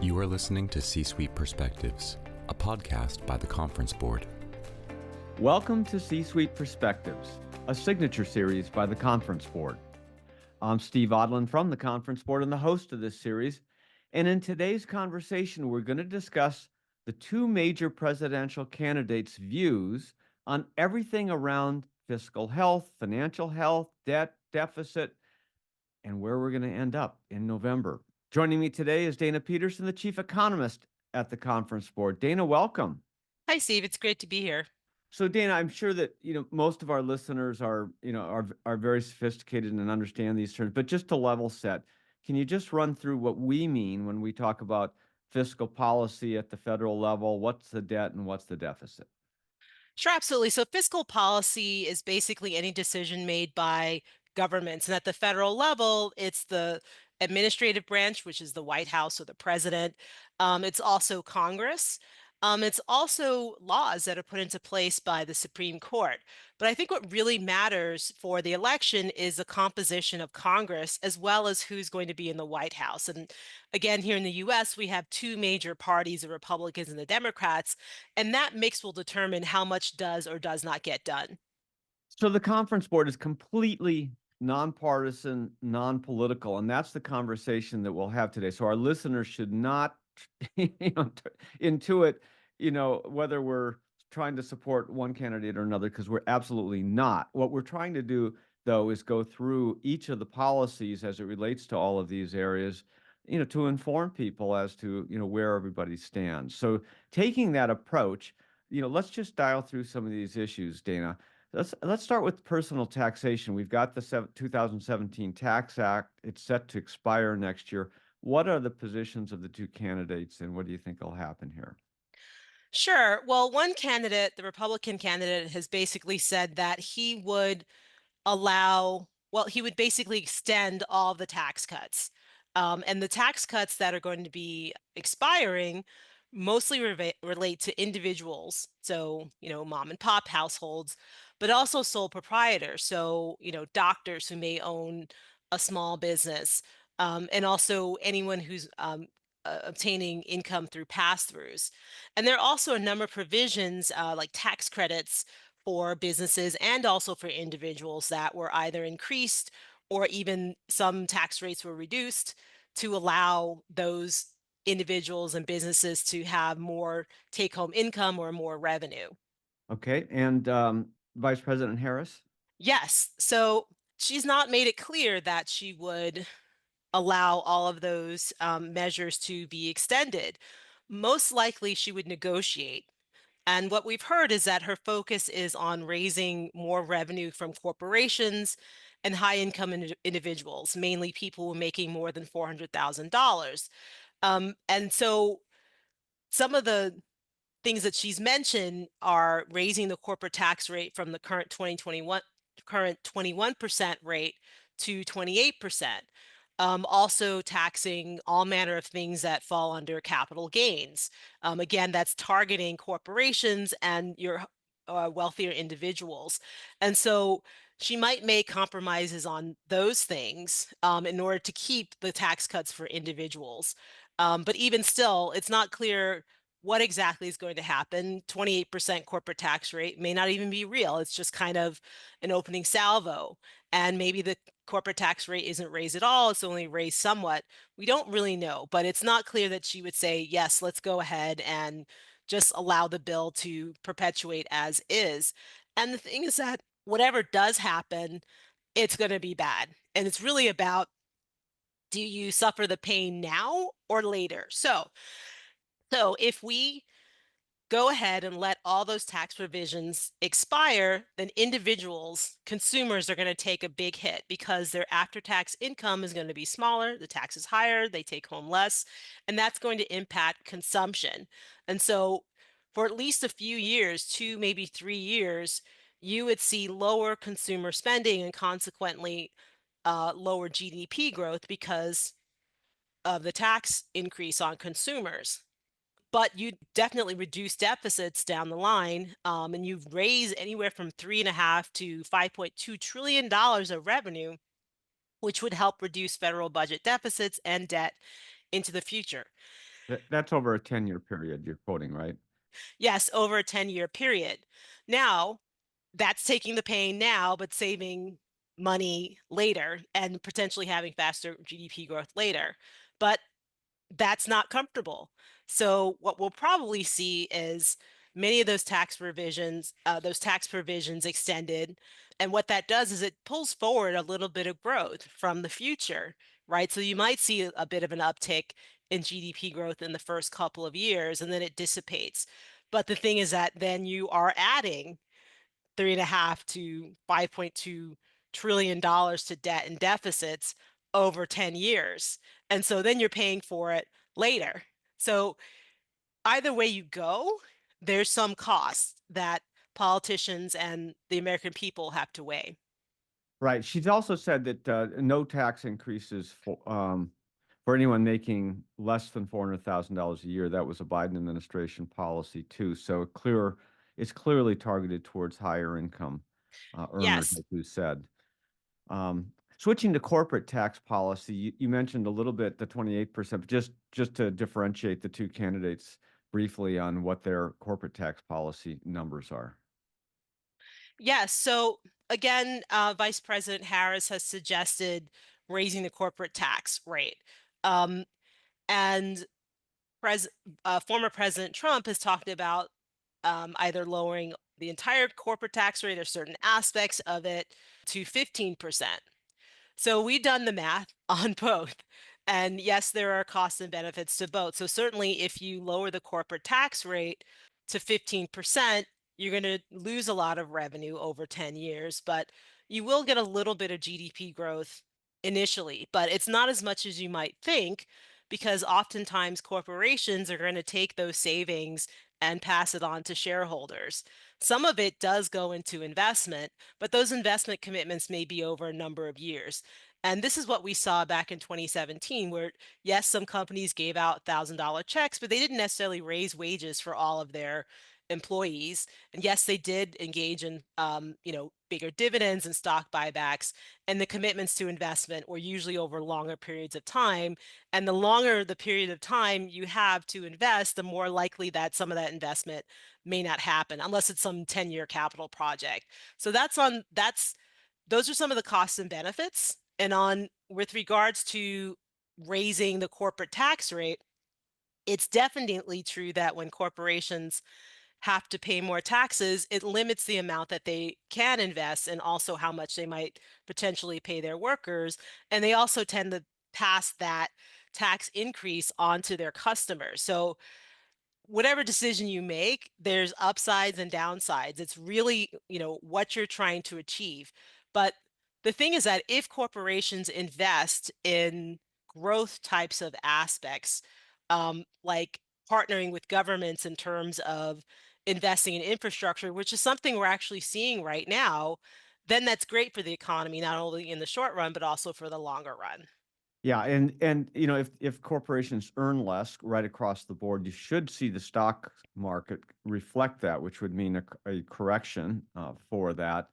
You are listening to C-Suite Perspectives, a podcast by the Conference Board. Welcome to C-Suite Perspectives, a signature series by the Conference Board. I'm Steve Odland from the Conference Board and the host of this series. And in today's conversation, we're going to discuss the two major presidential candidates' views on everything around fiscal health, financial health, debt, deficit, and where we're going to end up in November. Joining me today is Dana Peterson, the chief economist at the Conference Board. Dana, welcome. Hi, Steve. It's great to be here. So, Dana, I'm sure that most of our listeners are very sophisticated and understand these terms. But just to level set, can you just run through what we mean when we talk about fiscal policy at the federal level? What's the debt and what's the deficit? Sure, absolutely. So fiscal policy is basically any decision made by governments. And at the federal level, it's the administrative branch, which is the White House or the president. It's also Congress. It's also laws that are put into place by the Supreme Court. But I think what really matters for the election is the composition of Congress as well as who's going to be in the White House. And again, here in the US, we have two major parties, the Republicans and the Democrats, and that mix will determine how much does or does not get done. So the Conference Board is completely nonpartisan, non-political, and that's the conversation that we'll have today. So our listeners should not intuit, whether we're trying to support one candidate or another, because we're absolutely not. What we're trying to do, though, is go through each of the policies as it relates to all of these areas, to inform people as to, where everybody stands. So taking that approach, let's just dial through some of these issues, Dana. Let's start with personal taxation. We've got the 2017 Tax Act. It's set to expire next year. What are the positions of the two candidates, and what do you think will happen here? Sure. Well, one candidate, the Republican candidate, has basically said that he would he would basically extend all the tax cuts. And the tax cuts that are going to be expiring mostly relate to individuals. So, mom and pop households, but also sole proprietors. So, doctors who may own a small business, and also anyone who's obtaining income through pass-throughs. And there are also a number of provisions like tax credits for businesses and also for individuals that were either increased or even some tax rates were reduced to allow those individuals and businesses to have more take-home income or more revenue. Okay, and Vice President Harris? Yes, so she's not made it clear that she would allow all of those measures to be extended. Most likely she would negotiate. And what we've heard is that her focus is on raising more revenue from corporations and high-income individuals, mainly people who are making more than $400,000. And so some of the things that she's mentioned are raising the corporate tax rate from the current 21% rate to 28%. Also taxing all manner of things that fall under capital gains. Again, that's targeting corporations and your wealthier individuals. And so she might make compromises on those things in order to keep the tax cuts for individuals. But even still, it's not clear what exactly is going to happen. 28% corporate tax rate may not even be real. It's just kind of an opening salvo. And maybe the corporate tax rate isn't raised at all. It's only raised somewhat. We don't really know, but it's not clear that she would say, yes, let's go ahead and just allow the bill to perpetuate as is. And the thing is that whatever does happen, it's going to be bad. And it's really about, do you suffer the pain now or later? So if we go ahead and let all those tax provisions expire, then individuals, consumers are going to take a big hit because their after-tax income is going to be smaller, the tax is higher, they take home less, and that's going to impact consumption. And so for at least a few years, 2, maybe 3 years, you would see lower consumer spending and consequently lower GDP growth because of the tax increase on consumers. But you definitely reduce deficits down the line, and you've raised anywhere from $3.5 to $5.2 trillion of revenue, which would help reduce federal budget deficits and debt into the future. That's over a 10-year period you're quoting, right? Yes, over a 10-year period. Now, that's taking the pain now, but saving money later and potentially having faster GDP growth later. But that's not comfortable. So what we'll probably see is many of those tax provisions extended. And what that does is it pulls forward a little bit of growth from the future, right? So you might see a bit of an uptick in GDP growth in the first couple of years, and then it dissipates. But the thing is that then you are adding 3.5 to $5.2 trillion to debt and deficits over 10 years. And so then you're paying for it later. So either way you go, there's some costs that politicians and the American people have to weigh. Right. She's also said that no tax increases for anyone making less than $400,000 a year. That was a Biden administration policy too. So it's clearly targeted towards higher income earners, Yes. like you said. Switching to corporate tax policy, you mentioned a little bit the 28%, but just to differentiate the two candidates briefly on what their corporate tax policy numbers are. Yes. So again, Vice President Harris has suggested raising the corporate tax rate. Um, and pres former President Trump has talked about either lowering the entire corporate tax rate or certain aspects of it to 15%. So we've done the math on both. And yes, there are costs and benefits to both. So certainly if you lower the corporate tax rate to 15%, you're going to lose a lot of revenue over 10 years, but you will get a little bit of GDP growth initially, but it's not as much as you might think because oftentimes corporations are going to take those savings and pass it on to shareholders. Some of it does go into investment, but those investment commitments may be over a number of years. And this is what we saw back in 2017, where yes, some companies gave out $1,000 checks, but they didn't necessarily raise wages for all of their employees. And yes, they did engage in, bigger dividends and stock buybacks. And the commitments to investment were usually over longer periods of time. And the longer the period of time you have to invest, the more likely that some of that investment may not happen unless it's some 10-year capital project. So those are some of the costs and benefits. And on with regards to raising the corporate tax rate, it's definitely true that when corporations have to pay more taxes, it limits the amount that they can invest and also how much they might potentially pay their workers. And they also tend to pass that tax increase on to their customers. So whatever decision you make, there's upsides and downsides. It's really, what you're trying to achieve. But the thing is that if corporations invest in growth types of aspects, like partnering with governments in terms of investing in infrastructure, which is something we're actually seeing right now, then that's great for the economy, not only in the short run, but also for the longer run. Yeah, and if corporations earn less right across the board, you should see the stock market reflect that, which would mean a correction for that,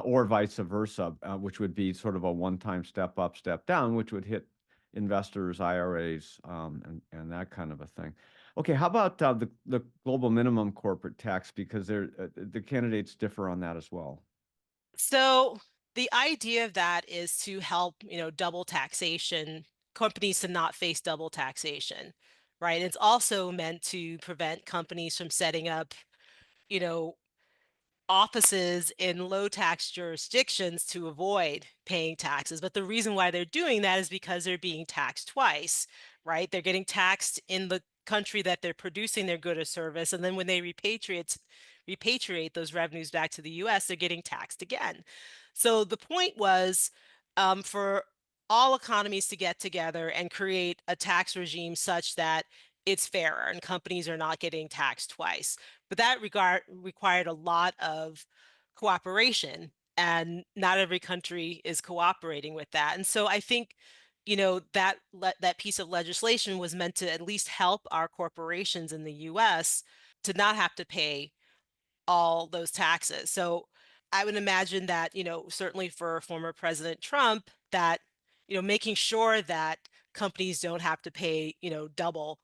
or vice versa, which would be sort of a one-time step up, step down, which would hit investors, IRAs, and that kind of a thing. Okay, how about the global minimum corporate tax? Because the candidates differ on that as well. So the idea of that is to help, double taxation, companies to not face double taxation, right? It's also meant to prevent companies from setting up, you know, offices in low tax jurisdictions to avoid paying taxes. But the reason why they're doing that is because they're being taxed twice, right? They're getting taxed in the country that they're producing their good or service. And then when they repatriate those revenues back to the US, they're getting taxed again. So the point was for all economies to get together and create a tax regime such that it's fairer and companies are not getting taxed twice. But that required a lot of cooperation, and not every country is cooperating with that. And so I think, that piece of legislation was meant to at least help our corporations in the US to not have to pay all those taxes. So I would imagine that, certainly for former President Trump, that, making sure that companies don't have to pay, double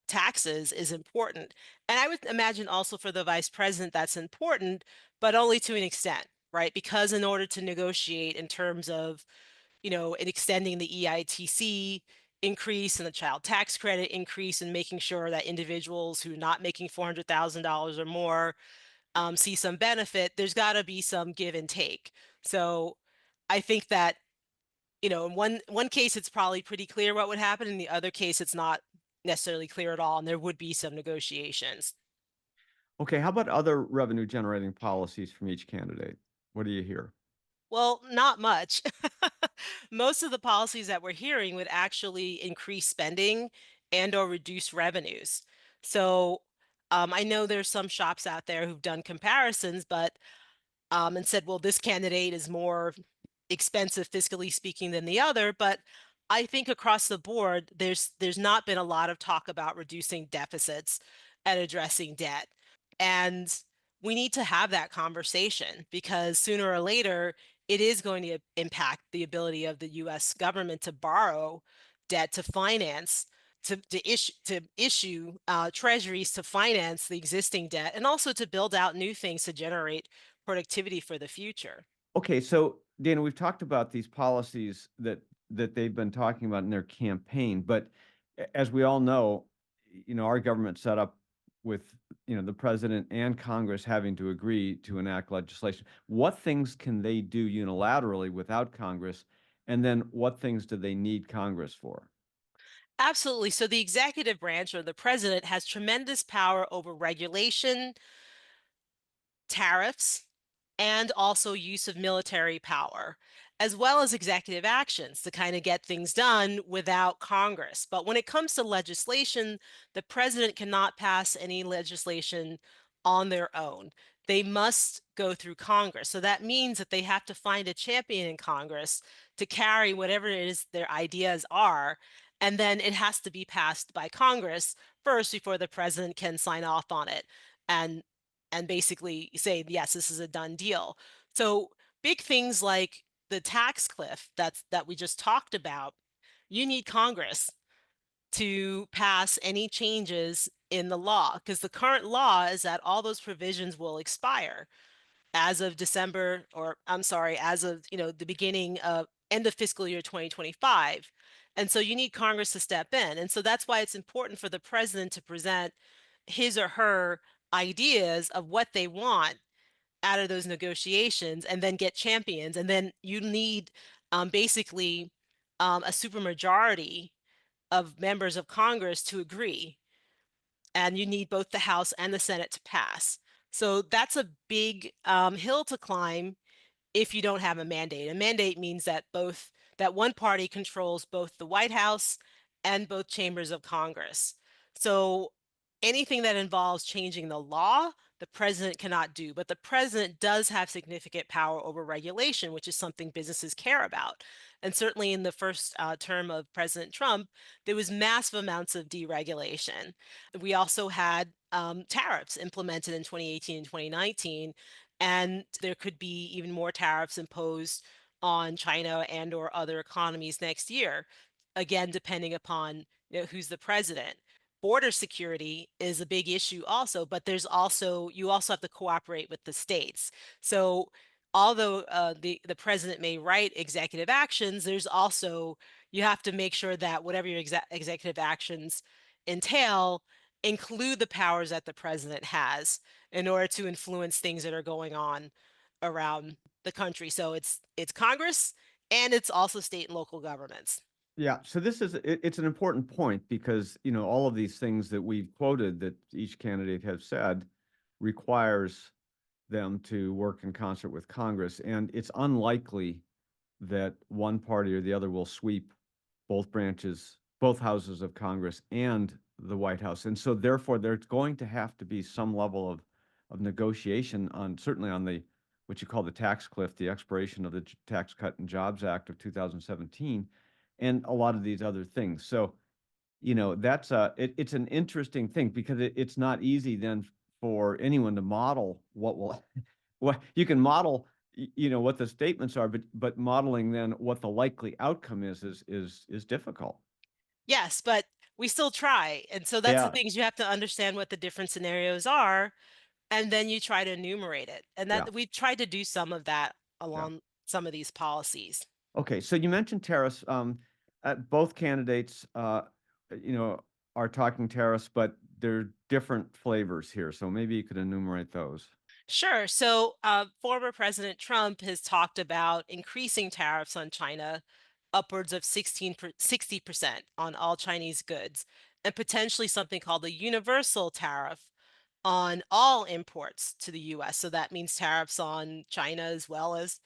taxes is important. And I would imagine also for the vice president that's important, but only to an extent, right? Because in order to negotiate in terms of, in extending the EITC increase and the child tax credit increase and making sure that individuals who are not making $400,000 or more see some benefit, there's got to be some give and take. So I think that, in one case, it's probably pretty clear what would happen. In the other case, it's not necessarily clear at all, and there would be some negotiations. Okay, how about other revenue generating policies from each candidate? What do you hear? Well, not much. Most of the policies that we're hearing would actually increase spending and or reduce revenues. So I know there's some shops out there who've done comparisons, but and said, well, this candidate is more expensive fiscally speaking than the other. But I think across the board, there's not been a lot of talk about reducing deficits and addressing debt. And we need to have that conversation because sooner or later, it is going to impact the ability of the US government to borrow debt to finance to issue treasuries to finance the existing debt and also to build out new things to generate productivity for the future. Okay, so Dana, we've talked about these policies that they've been talking about in their campaign, but as we all know, our government set up with, the president and Congress having to agree to enact legislation. What things can they do unilaterally without Congress? And then what things do they need Congress for? Absolutely. So the executive branch or the president has tremendous power over regulation, tariffs, and also use of military power, as well as executive actions to kind of get things done without Congress. But when it comes to legislation, the president cannot pass any legislation on their own. They must go through Congress. So that means that they have to find a champion in Congress to carry whatever it is their ideas are. And then it has to be passed by Congress first before the president can sign off on it. And basically say, yes, this is a done deal. So big things like the tax cliff that we just talked about, you need Congress to pass any changes in the law because the current law is that all those provisions will expire as of December, or I'm sorry, as of, the beginning of end of fiscal year 2025. And so you need Congress to step in. And so that's why it's important for the president to present his or her ideas of what they want out of those negotiations and then get champions. And then you need basically a supermajority of members of Congress to agree. And you need both the House and the Senate to pass. So that's a big hill to climb if you don't have a mandate. A mandate means that one party controls both the White House and both chambers of Congress. So anything that involves changing the law, the president cannot do, but the president does have significant power over regulation, which is something businesses care about. And certainly in the first term of President Trump, there was massive amounts of deregulation. We also had tariffs implemented in 2018 and 2019, and there could be even more tariffs imposed on China and or other economies next year, again, depending upon who's the president. Border security is a big issue also, but you also have to cooperate with the states. So although the president may write executive actions, there's also you have to make sure that whatever your executive actions entail include the powers that the president has in order to influence things that are going on around the country. So it's Congress and it's also state and local governments. Yeah, so it's an important point because, all of these things that we've quoted that each candidate has said requires them to work in concert with Congress. And it's unlikely that one party or the other will sweep both houses of Congress and the White House. And so therefore, there's going to have to be some level of negotiation certainly on what you call the tax cliff, the expiration of the Tax Cut and Jobs Act of 2017, and a lot of these other things. So, it's an interesting thing because it's not easy then for anyone to model what you can model, what the statements are, but modeling then what the likely outcome is difficult. Yes, but we still try. And so that's the Yeah, things you have to understand what the different scenarios are, and then you try to enumerate it. And yeah, that we've tried to do some of that yeah. along some of these policies. Okay, so you mentioned tariffs. Both candidates, you know, are talking tariffs, but they're different flavors here. So maybe you could enumerate those. Sure. So, former President Trump has talked about increasing tariffs on China upwards of 60% on all Chinese goods, and potentially something called the universal tariff on all imports to the US. So that means tariffs on China as well as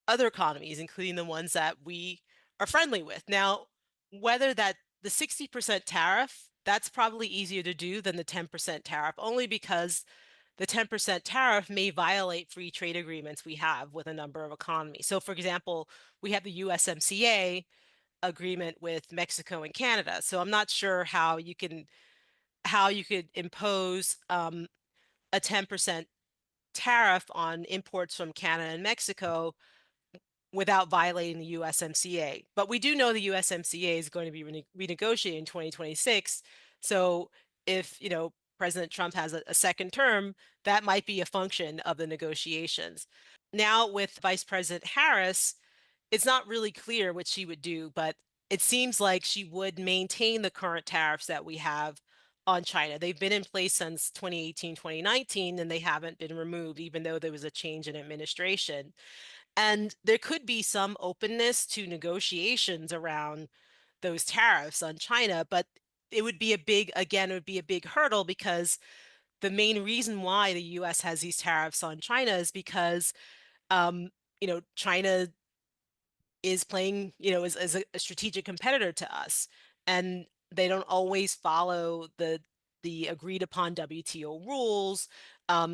other economies, including the ones that we are friendly with. Now, whether that the 60% tariff, that's probably easier to do than the 10% tariff, only because the 10% tariff may violate free trade agreements we have with a number of economies. So, for example, we have the USMCA agreement with Mexico and Canada. So I'm not sure how you could impose a 10% tariff on imports from Canada and Mexico without violating the USMCA. But we do know the USMCA is going to be renegotiated in 2026. So if, President Trump has a second term, that might be a function of the negotiations. Now with Vice President Harris, it's not really clear what she would do, but it seems like she would maintain the current tariffs that we have on China. They've been in place since 2018, 2019, and they haven't been removed, even though there was a change in administration. And there could be some openness to negotiations around those tariffs on China, but it would be it would be a big hurdle because the main reason why the US has these tariffs on China is because, China is playing, as a strategic competitor to us. And they don't always follow the agreed upon WTO rules.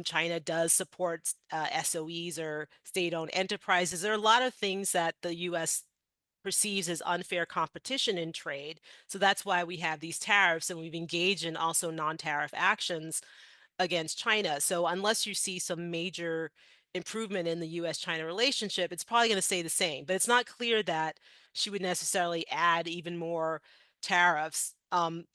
China does support SOEs or state-owned enterprises. There are a lot of things that the U.S. perceives as unfair competition in trade. So that's why we have these tariffs, and we've engaged in also non-tariff actions against China. So unless you see some major improvement in the US-China relationship, it's probably going to stay the same. But it's not clear that she would necessarily add even more tariffs.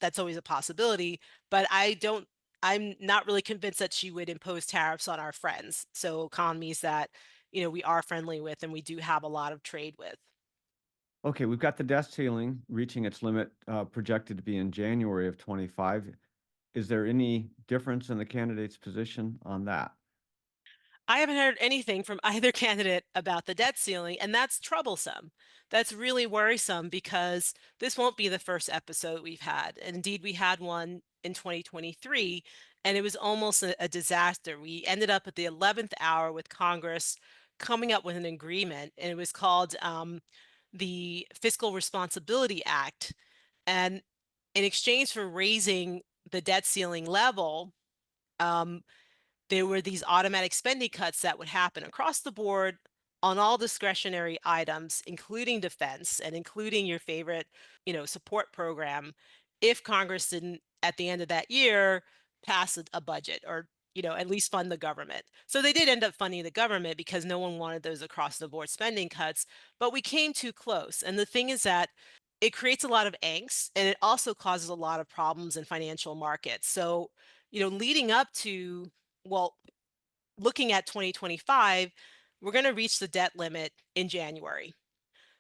That's always a possibility, but I'm not really convinced that she would impose tariffs on our friends. So economies that, we are friendly with and we do have a lot of trade with. Okay, we've got the debt ceiling reaching its limit, projected to be in January of 25. Is there any difference in the candidate's position on that? I haven't heard anything from either candidate about the debt ceiling, and that's troublesome. That's really worrisome because this won't be the first episode we've had. And indeed, we had one in 2023, and it was almost a disaster. We ended up at the 11th hour with Congress coming up with an agreement, and it was called the Fiscal Responsibility Act. And in exchange for raising the debt ceiling level, um, there were these automatic spending cuts that would happen across the board on all discretionary items, including defense and including your favorite, support program, if Congress didn't, at the end of that year, pass a budget or, at least fund the government. So they did end up funding the government because no one wanted those across the board spending cuts, but we came too close. And the thing is that it creates a lot of angst, and it also causes a lot of problems in financial markets. So, leading up to, well, looking at 2025, we're going to reach the debt limit in January.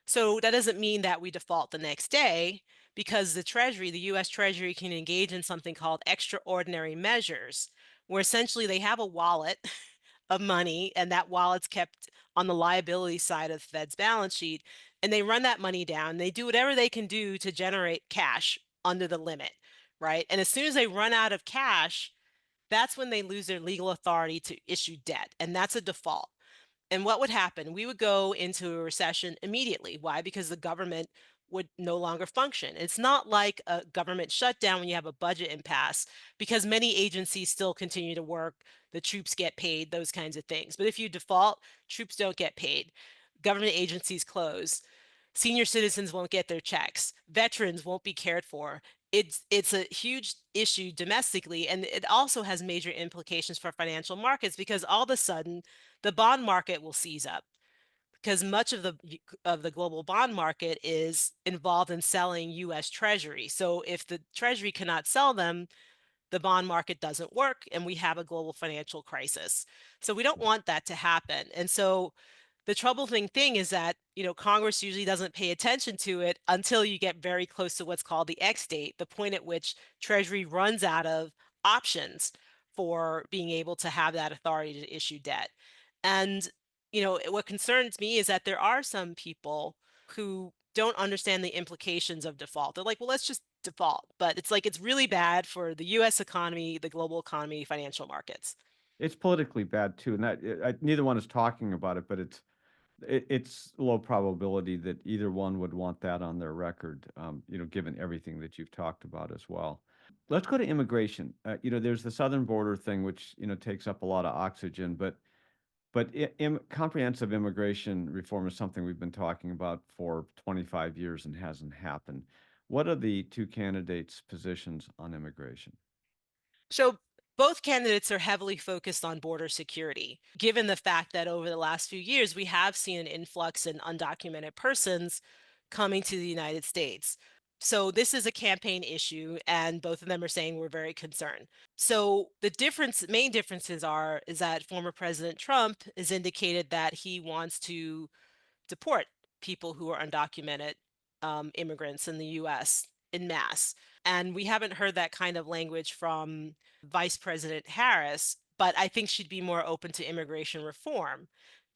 So that doesn't mean that we default the next day, because the US Treasury can engage in something called extraordinary measures, where essentially they have a wallet of money, and that wallet's kept on the liability side of the Fed's balance sheet, and they run that money down. They do whatever they can do to generate cash under the limit, right? And as soon as they run out of cash, that's when they lose their legal authority to issue debt, and that's a default. And what would happen? We would go into a recession immediately. Why? Because the government would no longer function. It's not like a government shutdown when you have a budget impasse, because many agencies still continue to work, the troops get paid, those kinds of things. But if you default, troops don't get paid, government agencies close, senior citizens won't get their checks, veterans won't be cared for. It's a huge issue domestically, and it also has major implications for financial markets, because all of a sudden the bond market will seize up. because much of the global bond market is involved in selling U.S. Treasury. So if the Treasury cannot sell them, the bond market doesn't work and we have a global financial crisis. So we don't want that to happen. And so the troubling thing is that, Congress usually doesn't pay attention to it until you get very close to what's called the X date, the point at which Treasury runs out of options for being able to have that authority to issue debt. And, what concerns me is that there are some people who don't understand the implications of default. They're like, well, let's just default. But it's like it's really bad for the US economy, the global economy, financial markets. It's politically bad too, and neither one is talking about it, but it's low probability that either one would want that on their record, given everything that you've talked about as well. Let's go to immigration. There's the southern border thing, which takes up a lot of oxygen, but comprehensive immigration reform is something we've been talking about for 25 years and hasn't happened. What are the two candidates' positions on immigration? So both candidates are heavily focused on border security, given the fact that over the last few years, we have seen an influx in undocumented persons coming to the United States. So this is a campaign issue, and both of them are saying we're very concerned. So the main differences is that former President Trump has indicated that he wants to deport people who are undocumented immigrants in the US in mass. And we haven't heard that kind of language from Vice President Harris, but I think she'd be more open to immigration reform.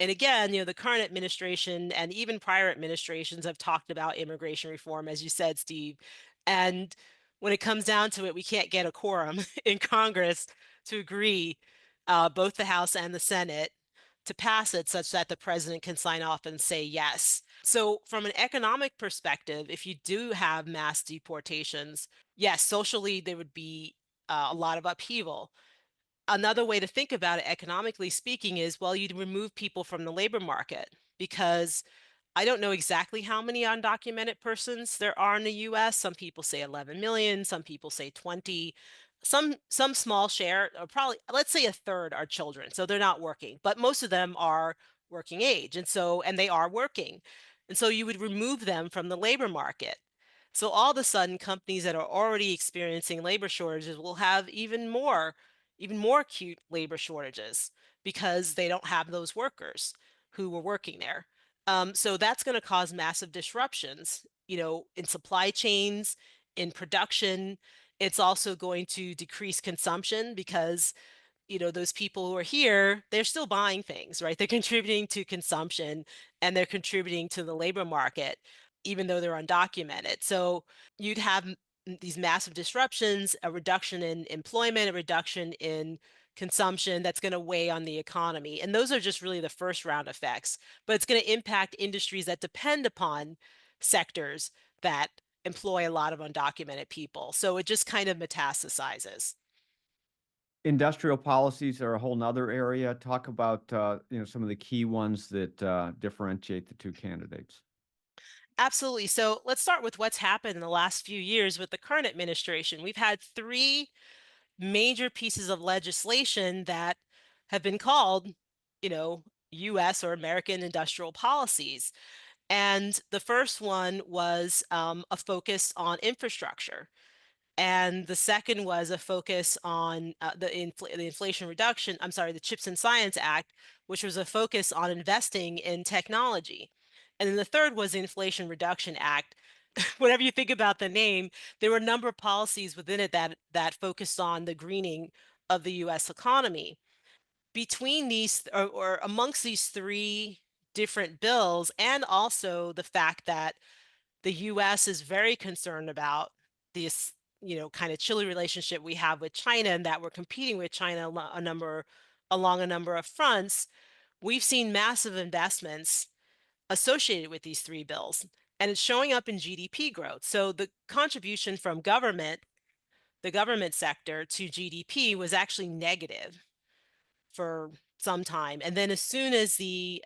And again, the current administration and even prior administrations have talked about immigration reform, as you said, Steve. And when it comes down to it, we can't get a quorum in Congress to agree, both the House and the Senate, to pass it such that the president can sign off and say yes. So, from an economic perspective, if you do have mass deportations, yes, socially there would be a lot of upheaval. Another way to think about it, economically speaking, is well, you'd remove people from the labor market because I don't know exactly how many undocumented persons there are in the US. Some people say 11 million, some people say 20. Some small share, or probably let's say a third are children. So they're not working, but most of them are working age. And they are working. And so you would remove them from the labor market. So all of a sudden, companies that are already experiencing labor shortages will have even more acute labor shortages because they don't have those workers who were working there. So that's going to cause massive disruptions, in supply chains, in production. It's also going to decrease consumption because, those people who are here, they're still buying things, right? They're contributing to consumption and they're contributing to the labor market, even though they're undocumented. So you'd have these massive disruptions, a reduction in employment, a reduction in consumption that's going to weigh on the economy. And those are just really the first round effects, but it's going to impact industries that depend upon sectors that employ a lot of undocumented people. So it just kind of metastasizes. Industrial policies are a whole nother area. Talk about some of the key ones that differentiate the two candidates. Absolutely. So let's start with what's happened in the last few years with the current administration. We've had three major pieces of legislation that have been called, US or American industrial policies. And the first one was a focus on infrastructure. And the second was a focus on the Inflation Reduction, I'm sorry, the Chips and Science Act, which was a focus on investing in technology. And then the third was the Inflation Reduction Act. Whatever you think about the name, there were a number of policies within it that focused on the greening of the US economy. Between these or amongst these three different bills, and also the fact that the US is very concerned about this, kind of chilly relationship we have with China and that we're competing with China along a number of fronts, we've seen massive investments associated with these three bills. And it's showing up in GDP growth. So the contribution from the government sector to GDP was actually negative for some time. And then as soon as the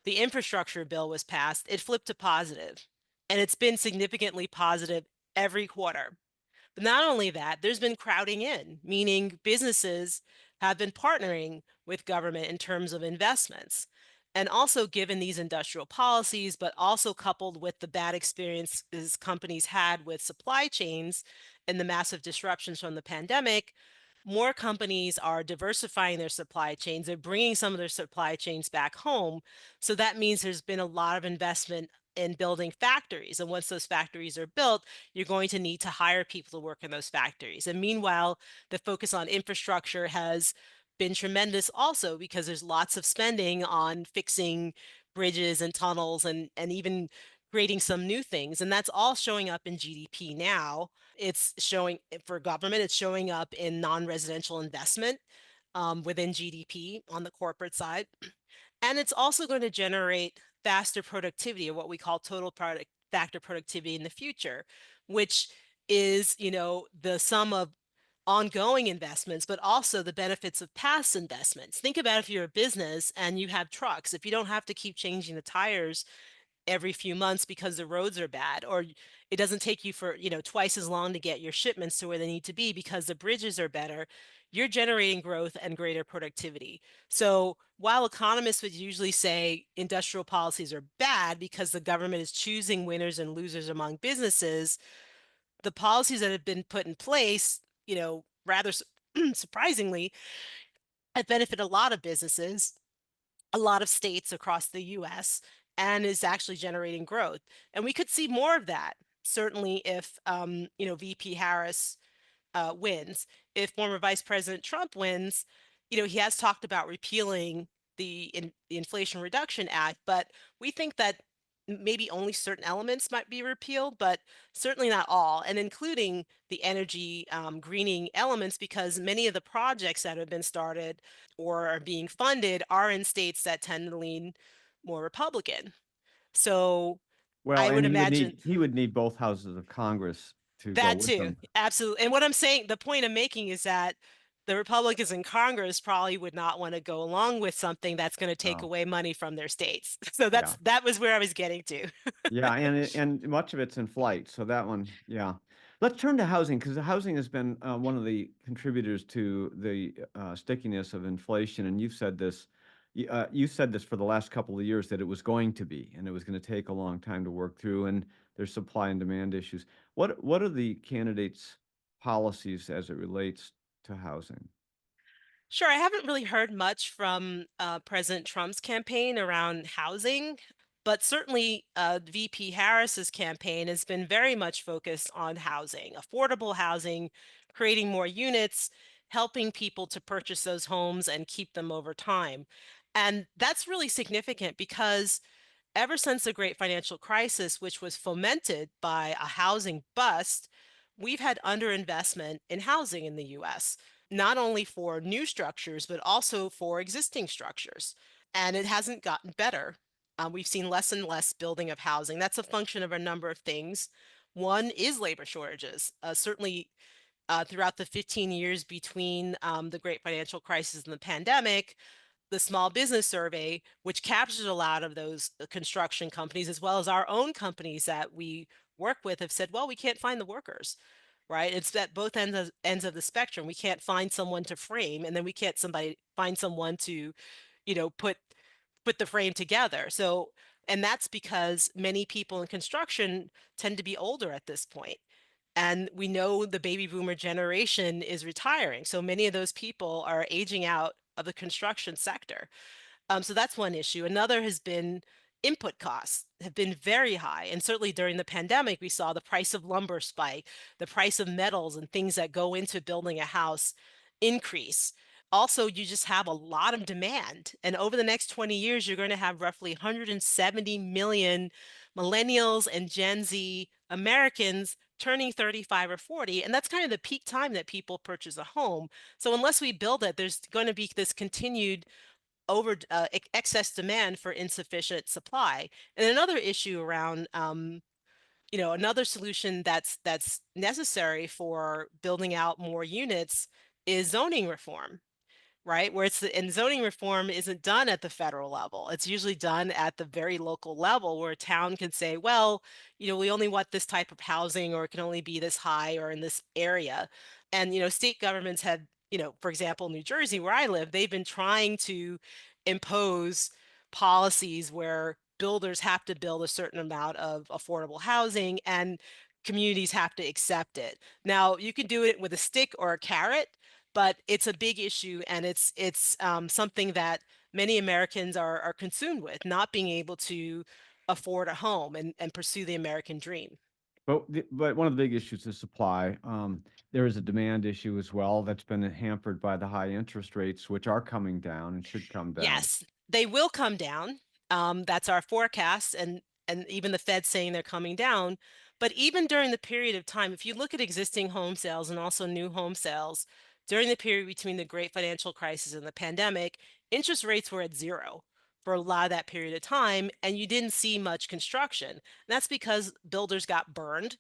infrastructure bill was passed, it flipped to positive, and it's been significantly positive every quarter. But not only that, there's been crowding in, meaning businesses have been partnering with government in terms of investments. And also, given these industrial policies, but also coupled with the bad experiences companies had with supply chains and the massive disruptions from the pandemic, more companies are diversifying their supply chains. They're bringing some of their supply chains back home. So that means there's been a lot of investment in building factories. And once those factories are built, you're going to need to hire people to work in those factories. And meanwhile, the focus on infrastructure has been tremendous also, because there's lots of spending on fixing bridges and tunnels, and even creating some new things, and that's all showing up in GDP now. It's showing for government, it's showing up in non-residential investment within GDP on the corporate side, and it's also going to generate faster productivity, or what we call total product factor productivity in the future, which is, the sum of ongoing investments, but also the benefits of past investments. Think about if you're a business and you have trucks, if you don't have to keep changing the tires every few months because the roads are bad, or it doesn't take you for, twice as long to get your shipments to where they need to be because the bridges are better, you're generating growth and greater productivity. So while economists would usually say industrial policies are bad because the government is choosing winners and losers among businesses, the policies that have been put in place, rather surprisingly, have benefited a lot of businesses, a lot of states across the US, and is actually generating growth. And we could see more of that, certainly if, VP Harris wins. If former Vice President Trump wins, he has talked about repealing the Inflation Reduction Act, but we think that maybe only certain elements might be repealed, but certainly not all, and including the energy greening elements, because many of the projects that have been started or are being funded are in states that tend to lean more Republican. So Well, I and would imagine he would need both houses of Congress to go that with too, him. absolutely. And what I'm saying, the point I'm making is that the Republicans in Congress probably would not want to go along with something that's going to take Oh, away money from their states. So yeah. that was where I was getting to. Yeah, and much of it's in flight. So that one, yeah. Let's turn to housing, because housing has been one of the contributors to the stickiness of inflation. And you said this for the last couple of years, that it was going to be, and it was going to take a long time to work through. And there's supply and demand issues. What are the candidates' policies as it relates to housing? Sure, I haven't really heard much from President Trump's campaign around housing, but certainly VP Harris's campaign has been very much focused on housing, affordable housing, creating more units, helping people to purchase those homes and keep them over time. And that's really significant because ever since the great financial crisis, which was fomented by a housing bust, we've had underinvestment in housing in the US, not only for new structures, but also for existing structures. And it hasn't gotten better. We've seen less and less building of housing. That's a function of a number of things. One is labor shortages. Certainly, throughout the 15 years between the great financial crisis and the pandemic, the small business survey, which captures a lot of those construction companies, as well as our own companies that we work with, have said, well, we can't find the workers, right? It's at both ends of the spectrum. We can't find someone to frame, and then we can't find someone to, put the frame together. So, and that's because many people in construction tend to be older at this point. And we know the baby boomer generation is retiring. So many of those people are aging out of the construction sector. So that's one issue. Another has been input costs have been very high. And certainly during the pandemic, we saw the price of lumber spike, the price of metals and things that go into building a house increase. Also, you just have a lot of demand. And over the next 20 years, you're going to have roughly 170 million millennials and Gen Z Americans turning 35 or 40. And that's kind of the peak time that people purchase a home. So unless we build it, there's going to be this continued excess demand for insufficient supply. And another issue around, another solution that's necessary for building out more units is zoning reform, right? Where and zoning reform isn't done at the federal level. It's usually done at the very local level, where a town can say, well, we only want this type of housing, or it can only be this high or in this area. And, state governments have, for example, New Jersey, where I live, they've been trying to impose policies where builders have to build a certain amount of affordable housing and communities have to accept it. Now, you can do it with a stick or a carrot, but it's a big issue, and it's something that many Americans are consumed with, not being able to afford a home and pursue the American dream. But one of the big issues is supply. There is a demand issue as well that's been hampered by the high interest rates, which are coming down and should come down. Yes, they will come down. That's our forecast, and even the Fed saying they're coming down. But even during the period of time, if you look at existing home sales and also new home sales, during the period between the great financial crisis and the pandemic, interest rates were at zero for a lot of that period of time, and you didn't see much construction. And that's because builders got burned,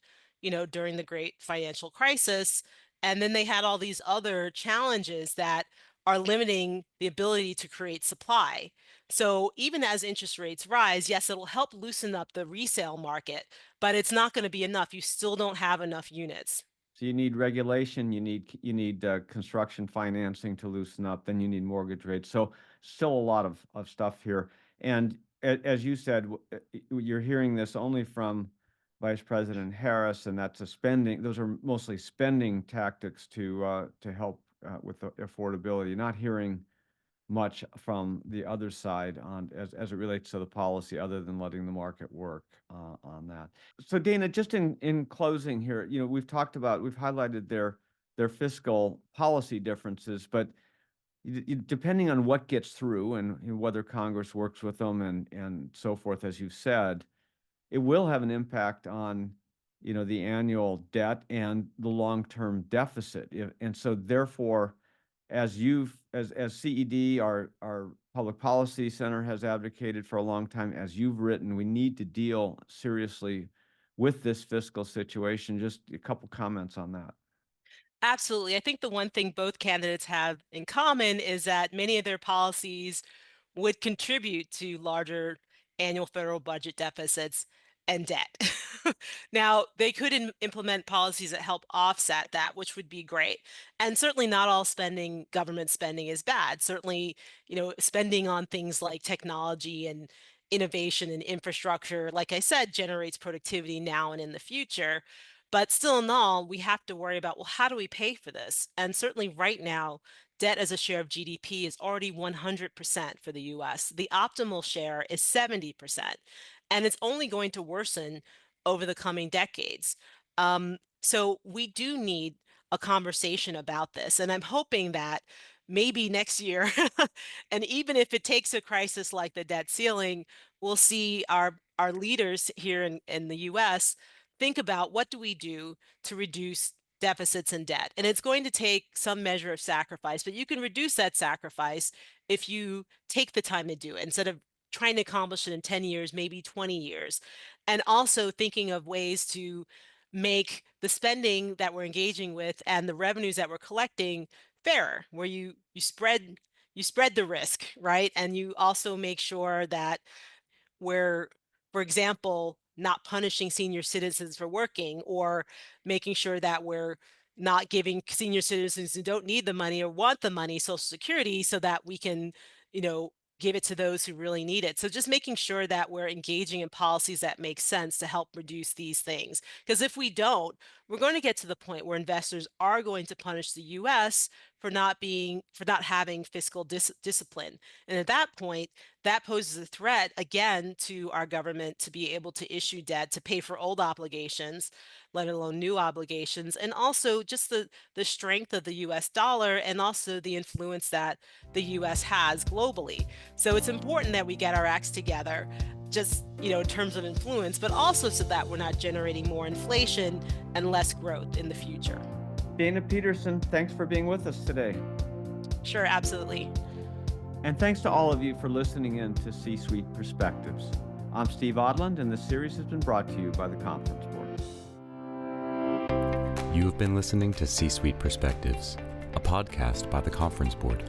during the great financial crisis. And then they had all these other challenges that are limiting the ability to create supply. So even as interest rates rise, yes, it'll help loosen up the resale market, but it's not going to be enough. You still don't have enough units. So you need regulation, you need construction financing to loosen up, then you need mortgage rates. So still a lot of stuff here. And as you said, you're hearing this only from Vice President Harris, and that's those are mostly spending tactics to help with the affordability. You're not hearing much from the other side as it relates to the policy, other than letting the market work on that. So Dana, just in closing here, we've highlighted their fiscal policy differences, but depending on what gets through and whether Congress works with them and so forth, as you've said, it will have an impact on the annual debt and the long-term deficit. And so therefore, as CED, our Public Policy Center, has advocated for a long time, as you've written, we need to deal seriously with this fiscal situation. Just a couple comments on that. Absolutely. I think the one thing both candidates have in common is that many of their policies would contribute to larger annual federal budget deficits and debt. Now, they could implement policies that help offset that, which would be great. And certainly not all government spending is bad. Certainly, spending on things like technology and innovation and infrastructure, like I said, generates productivity now and in the future. But still in all, we have to worry about, well, how do we pay for this? And certainly right now, debt as a share of GDP is already 100% for the US. The optimal share is 70%, and it's only going to worsen over the coming decades. So we do need a conversation about this, and I'm hoping that maybe next year, and even if it takes a crisis like the debt ceiling, we'll see our leaders here in the US think about what do we do to reduce deficits and debt. And it's going to take some measure of sacrifice, but you can reduce that sacrifice if you take the time to do it instead of trying to accomplish it in 10 years, maybe 20 years. And also thinking of ways to make the spending that we're engaging with and the revenues that we're collecting fairer, where you spread the risk, right? And you also make sure that we're, for example, not punishing senior citizens for working, or making sure that we're not giving senior citizens who don't need the money or want the money Social Security, so that we can, give it to those who really need it. So just making sure that we're engaging in policies that make sense to help reduce these things. Because if we don't, we're going to get to the point where investors are going to punish the US for not having fiscal discipline. And at that point, that poses a threat again to our government to be able to issue debt to pay for old obligations, let alone new obligations, and also just the strength of the US dollar and also the influence that the US has globally. So it's important that we get our acts together, just, in terms of influence, but also so that we're not generating more inflation and less growth in the future. Dana Peterson, thanks for being with us today. Sure, absolutely. And thanks to all of you for listening in to C-Suite Perspectives. I'm Steve Odland, and this series has been brought to you by the Conference Board. You have been listening to C-Suite Perspectives, a podcast by the Conference Board.